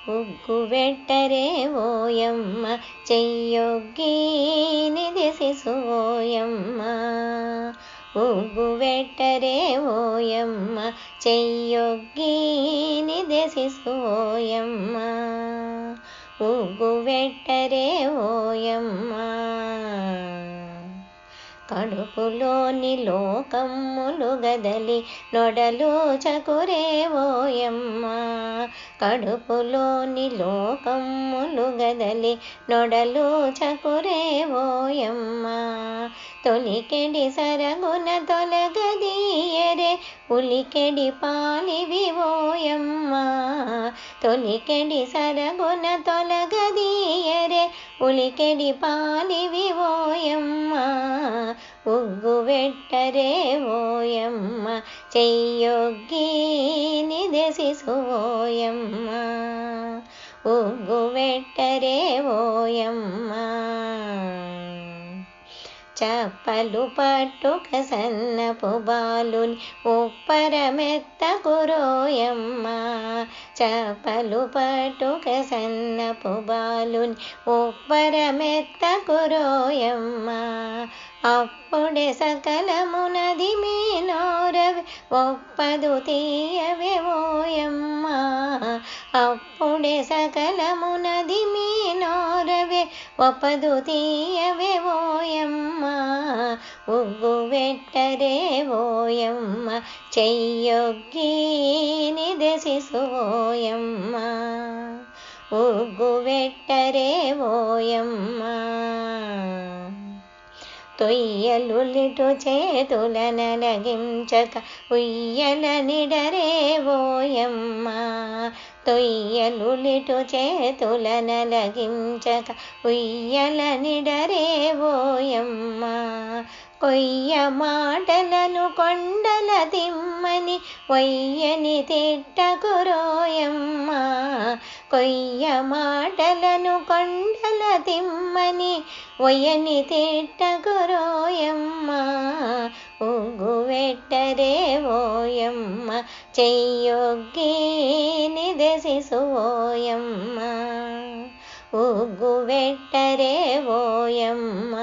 ఉగ్గు వెట్టరే ఓయమ్మ చెయ్యొగ్గి నిదిసిసు ఓయమ్మ. ఉగ్గు వెట్టరే ఓయమ్మ చెయ్యొగ్గి నిదిసిసు ఓయమ్మ. ఉగ్గు వెట్టరే ఓయమ్మ. కడుపులోని లోకమ్ములు గదలి నొడలు చకురే ఓయమ్మ. కడుపులోని లోకమ్ములు గదలి నొడలు చకురే ఓయమ్మ. తొలికెడి సరగున తొలగదీయరే ఉలికెడి పాలివి ఓయమ్మ. తొలికెడి సరగున తొలగదీయరే ఉలికెడి పాలివి ఓయమ్మ. ఉగ్గు వెట్టరే ఓయమ్మ చెయ్యొగ్గి నిదిసిసు ఓయమ్మ. ఉగ్గు వెట్టరే ఓయమ్మ. చప్పలు పట్టుక సన్నపు బాలుని ఉప్పరమెత్తకు రోయమ్మ. చప్పలు పట్టుక సన్నపు బాలుని ఉప్పరమెత్తకు రోయమ్మ. అప్పుడే సకలమునది మీనోరవి ఒప్పదు తీయవే ఓయమ్మ. అప్పుడే సకలమునది మీనోరవే ఒప్పదు తీయవే ఓయమ్మ. ఉగ్గు వెట్టరే ఓయమ్మ చెయ్యొగ్గి నిదిసిసు ఓయమ్మ. ఉగ్గు వెట్టరే ఓయమ్మ. తొయ్యలులిటు చేతుల నలగించక ఉయ్యల నిడరే ఓయమ్మ. తొయ్యలులిటు చేతుల నలగించక ఉయ్యల నిడరే ఓయమ్మ. కొయ్య మాటలను కొండల తిమ్మని వయ్యని తిట్టకు రోయమ్మ. కొయ్య మాటలను కొండల తిమ్మని వయ్యని తిట్టకు రోయమ్మ. ఉగ్గు వెట్టరే ఓయమ్మ చెయ్యొగ్గి నిదిసిసు ఓయమ్మ. ఉగ్గు వెట్టరే ఓయమ్మ.